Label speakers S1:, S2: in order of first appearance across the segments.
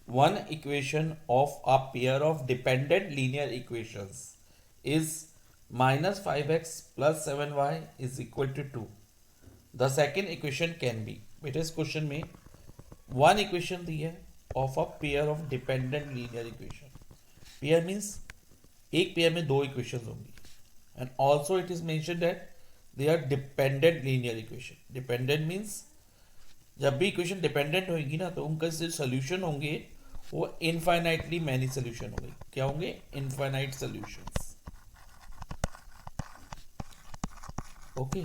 S1: one equation of a pair of dependent linear equations is minus 5x plus 7y is equal to 2. The second equation can be, बेटा इस question में one equation दी है of a pair of dependent linear equation. Pair means एक pair में दो equation होंगी and also it is mention that they are dependent linear equation. Dependent means जब भी इक्वेशन डिपेंडेंट होगी ना तो उनका जो सोल्यूशन होंगे वो इनफाइनाइटली मैनी सोल्यूशन होंगे. क्या होंगे? Infinite solutions. ओके.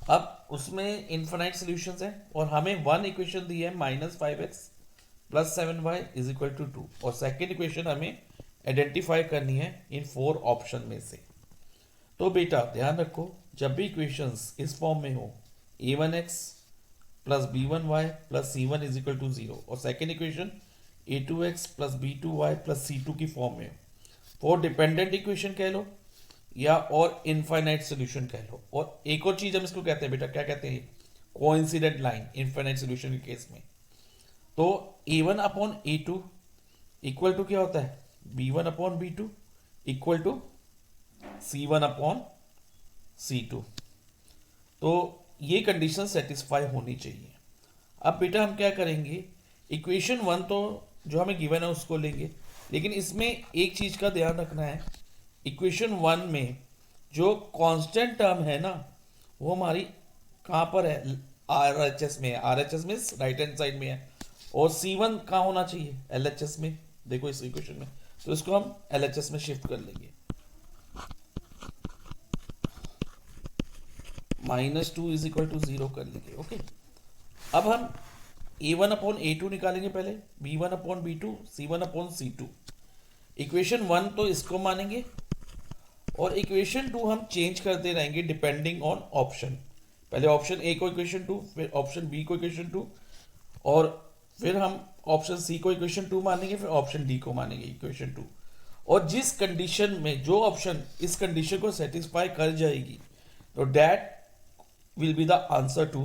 S1: अब उसमें इनफाइनाइट सोल्यूशंस है और हमें वन इक्वेशन दी है minus 5x plus 7y is equal to 2 और सेकेंड इक्वेशन हमें आइडेंटिफाई करनी है इन फोर ऑप्शन में से. तो बेटा ध्यान रखो, जब भी इक्वेशंस इस फॉर्म में हो a1x plus b1y plus c1 is equal to 0 और second equation a2x plus b2y plus c2 की फॉर्म में हो, फोर डिपेंडेंट इक्वेशन कह लो या और इनफाइनाइट सोल्यूशन कह लो. और एक और चीज हम इसको कहते हैं बेटा, क्या कहते हैं? कोइंसिडेंट लाइन इनफाइनाइट सोल्यूशन के केस में. तो a1 upon a2 equal to क्या होता है? b1 upon b2 equal to c1 upon c2. तो ये कंडीशन सेटिस्फाई होनी चाहिए. अब बेटा हम क्या करेंगे, इक्वेशन वन तो जो हमें गिवन है उसको लेंगे, लेकिन इसमें एक चीज का ध्यान रखना है. इक्वेशन वन में जो कांस्टेंट टर्म है ना वो हमारी कहाँ पर है? आर एच एस में है. आर एच एस में राइट हैंड साइड में है और सी वन कहाँ होना चाहिए? एल एच एस में. देखो इस इक्वेशन में, तो इसको हम एल एच एस में शिफ्ट कर लेंगे. -2 इज इक्वल टू 0 कर लेंगे. ओके. अब हम a1 अपॉन a2 निकालेंगे पहले, b1 upon b2, c1 upon c2. Equation one तो इसको मानेंगे और इक्वेशन टू हम चेंज करते रहेंगे डिपेंडिंग ऑन ऑप्शन. पहले ऑप्शन ए को इक्वेशन टू, फिर ऑप्शन बी को इक्वेशन टू और फिर हम ऑप्शन सी को इक्वेशन टू मानेंगे, फिर ऑप्शन डी को मानेंगे इक्वेशन टू. और जिस कंडीशन में जो ऑप्शन इस कंडीशन को सेटिस्फाई कर जाएगी तो that will be the answer to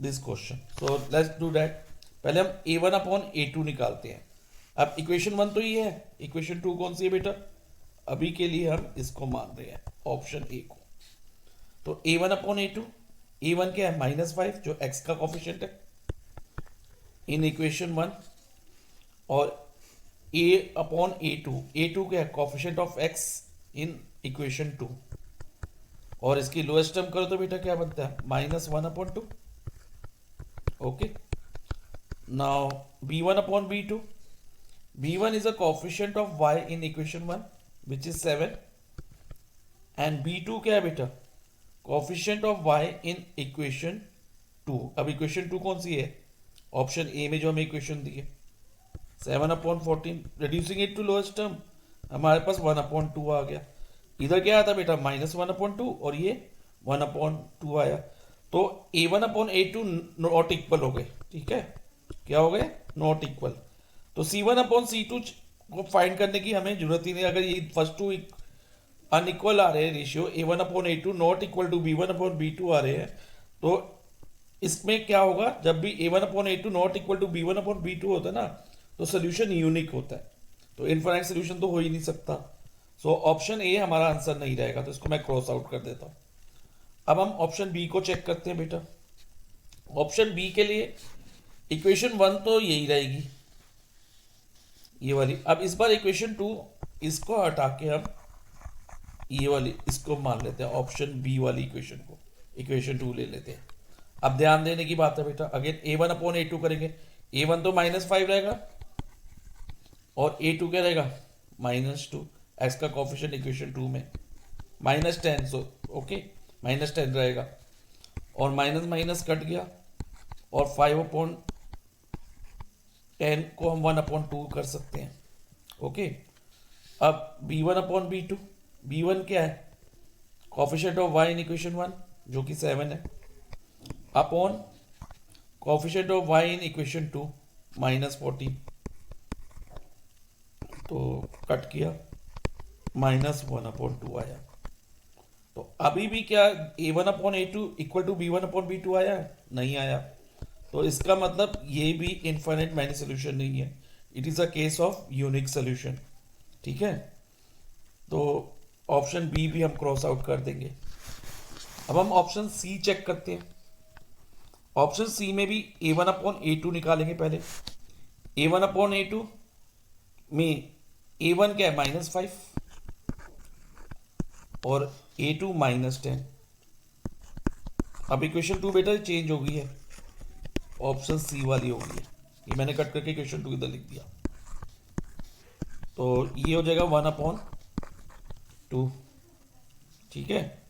S1: this question. So let's do that. पहले हम a1 अपॉन a2 निकालते हैं. अब इक्वेशन वन तो ये है, इक्वेशन टू कौन सी है बेटा? अभी के लिए हम इसको मान रहे हैं ऑप्शन ए को. तो a1 अपॉन a2, a1 क्या है? -5 जो x का कोफिशिएंट है इन इक्वेशन वन, और a अपॉन a2, a2 क्या है? Coefficient of x in equation two. और इसकी लोएस्ट टर्म करो तो बेटा क्या बनता है? -1 upon 2. Okay. Now b1 upon b2, b1 is a coefficient of y in equation one which is 7 and b2 क्या है बेटा? Coefficient of y in equation two. अब इक्वेशन टू कौन सी है? ऑप्शन ए में जो हमें इक्वेशन दी है 7 upon 14. Reducing it to lowest term हमारे पास 1 अपॉन 2 आ गया. इधर क्या आता बेटा? -1 अपॉन 2 और ये 1 अपॉन 2 आया. तो a1 upon a2 not equal हो गए. ठीक है, क्या हो गए? Not equal. तो c1 अपॉन c2 को फाइंड करने की हमें जरूरत ही नहीं. अगर ये फर्स्ट टू अनइक्वल आ रहे हैं ratio, a1 upon a2 not equal to b1 upon b2 आ रहे हैं, तो इसमें क्या होगा? जब भी a1 upon a2 not equal to b1 upon b2 होता है ना तो सोल्यूशन यूनिक होता है. तो इनफाइनाइट सोल्यूशन तो हो ही नहीं सकता. सो ऑप्शन ए हमारा आंसर नहीं रहेगा, तो इसको मैं क्रॉस आउट कर देता हूं. अब हम ऑप्शन बी को चेक करते हैं बेटा. ऑप्शन बी के लिए इक्वेशन वन तो यही रहेगी, ये वाली. अब इस बार इक्वेशन टू इसको हटा के हम ये वाली इसको मान लेते हैं, ऑप्शन बी वाली इक्वेशन को इक्वेशन टू ले लेते हैं. अब ध्यान देने की बात है बेटा, अगेन a1 अपॉन a2 करेंगे. a1 तो -5 रहेगा और a2 क्या रहेगा? -2. x का कोफिशिएंट इक्वेशन टू में -10, सो ओके -10 रहेगा और माइनस माइनस कट गया और 5 अपॉन 10 को हम 1 अपॉन 2 कर सकते हैं. ओके. अब b1 अपॉन b2, b1 क्या है? Coefficient of y in equation one जो कि 7 है, upon coefficient of y in equation two -14. तो कट किया, -1 अपॉन 2 आया. तो अभी भी क्या a1 upon a2 equal to b1 upon b2 आया? नहीं आया. तो इसका मतलब ये भी इनफाइनाइट मैनी सोल्यूशन नहीं है, it is a case of unique solution. ठीक है, तो ऑप्शन बी भी हम क्रॉस आउट कर देंगे। अब हम ऑप्शन सी चेक करते हैं। ऑप्शन सी में भी a1/a2 निकालेंगे पहले। a1/a2 में a1 क्या है -5 और a2 -10। अब इक्वेशन 2 बेटा चेंज हो गई है, ऑप्शन सी वाली हो गई है, ये मैंने कट करके इक्वेशन 2 इधर लिख दिया। तो ये हो जाएगा 1/2। ठीक है,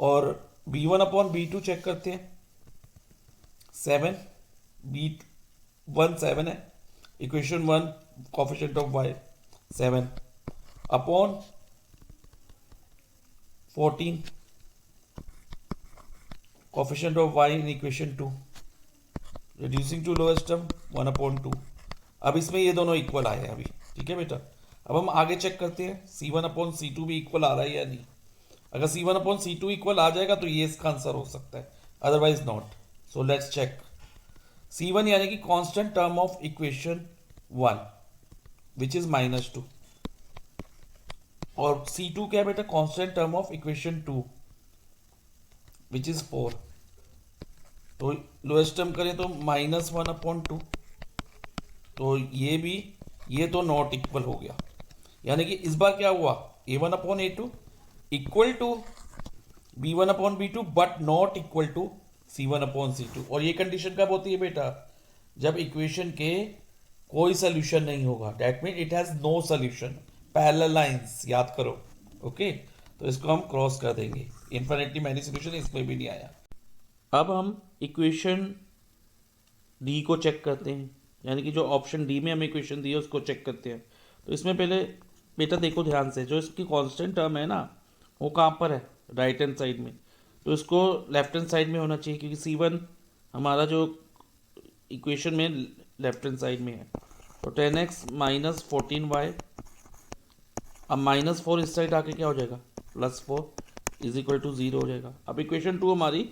S1: और b1/b2 चेक करते हैं। 7, b1 7 है, equation 1 coefficient of y 7 upon 14 coefficient of y in equation 2 reducing to lowest term 1/2। अब इसमें ये दोनों इक्वल आए हैं अभी। ठीक है बेटा, अब हम आगे चेक करते हैं c1/c2 भी इक्वल आ रहा है या नहीं। अगर c1/c2 इक्वल आ जाएगा तो ये इसका आंसर हो सकता है, otherwise not. So let's check. c1 यानी कि constant term of equation 1 which is -2, और c2 क्या है बेटा, constant term of equation 2 which is 4। तो लोएस्ट टर्म करें तो -1/2, तो ये तो नॉट इक्वल हो गया। यानी कि इस बार क्या हुआ, a1/a2 equal to b1/b2 but not equal to c1/c2। और ये कंडीशन कब होती है बेटा, जब इक्वेशन के कोई सोल्यूशन नहीं होगा, that mean it has no solution, parallel lines, याद करो। ओके, तो इसको हम क्रॉस कर देंगे, इन्फिनिटी मैनी सोल्यूशन इसमें भी नहीं आया। अब हम इक्वेशन डी को चेक करते हैं, यानी कि जो ऑप्शन डी में हमें इक्वेशन दी है उसको चेक करते हैं। तो इसमें पहले बेटा देखो ध्यान से, जो इसकी कांस्टेंट टर्म है ना वो कहाँ पर है, राइट हैंड साइड में, तो इसको लेफ्ट हैंड साइड में होना चाहिए, क्योंकि c1 हमारा जो इक्वेशन में लेफ्ट हैंड साइड में है। तो 10x - 14y, अब -4 इस साइड आके क्या हो जाएगा, +4 इज इक्वल टू 0 हो जाएगा। अब इक्वेशन 2 हमारी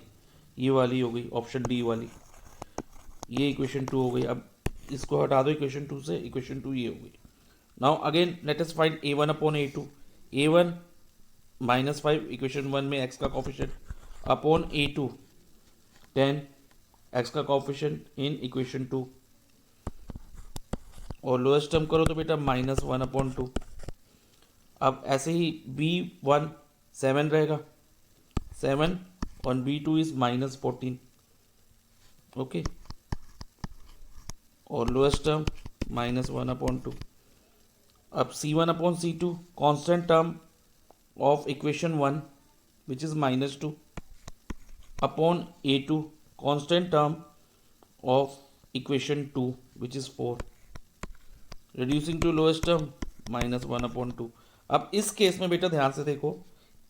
S1: ये वाली हो गई, ऑप्शन डी वाली, ये इक्वेशन 2 हो गई। अब इसको हटा दो इक्वेशन 2 से, इक्वेशन 2 ये हो गई। Now again let us find a1/a2। a1 -5 equation 1 में x का कोफिशिएंट अपॉन a2 10 x का कोफिशिएंट इन इक्वेशन 2, और लोएस्ट टर्म करो तो बेटा -1/2। अब ऐसे ही b1 7 रहेगा, 7 और b2 इज -14। ओके, और लोएस्ट टर्म -1/2। अब c1/c2 constant term of equation 1 which is -2 upon a2 constant term of equation 2 which is 4 reducing to lowest term -1/2। अब इस केस में बेटा ध्यान से देखो,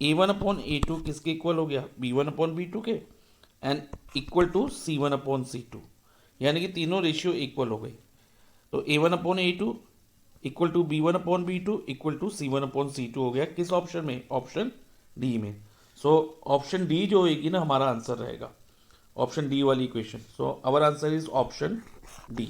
S1: a1/a2 किसके इक्वल हो गया, b1/b2 के, एंड इक्वल टू c1/c2, यानी कि तीनों रेशियो इक्वल हो गए। तो a1/a2 equal to b1/b2 equal to c1/c2 हो गया, किस ऑप्शन में, ऑप्शन डी में। सो ऑप्शन डी जो होगी ना हमारा आंसर रहेगा, ऑप्शन डी वाली equation. So our answer is option D.